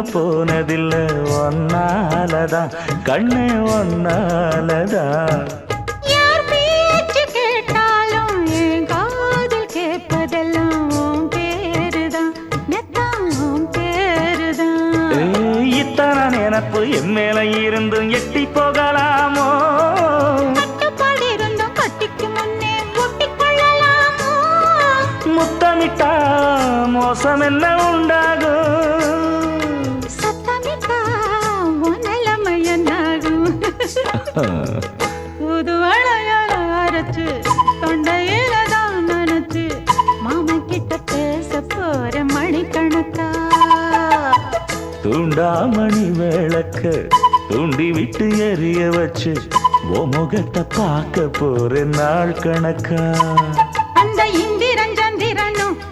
போனதில்ல ஒன்னாலதான் கண்ணு ஒன்னாலதான் யார் பேச்சு கேட்டாலும் என் காதில் கேட்பதெல்லாம் உன் பேருதான் நெத்தான் உன் பேருதான் இத்தனை நினப்பு என் மேல இருந்தும் எட்டி போகலாமோ கட்டுப்பாடு இருந்தும் கட்டிக்கு முன்னே ஒட்டிக்கொள்ளலாமோ முத்தமிட்டா மோசம் என்ன உண்டாகும் சத்தமிட்டா உன் நிலைமை என்னாகும் புது வளையல அரைச்சு தொண்டையில தான் நினைச்சு மாமன் கிட்ட பேச போற மணிக்கணக்கா தூண்டாமணி விளக்க தூண்டி விட்டு எரிய வச்சு ஓ முகத்தை பார்க்க போற நாள் கணக்கா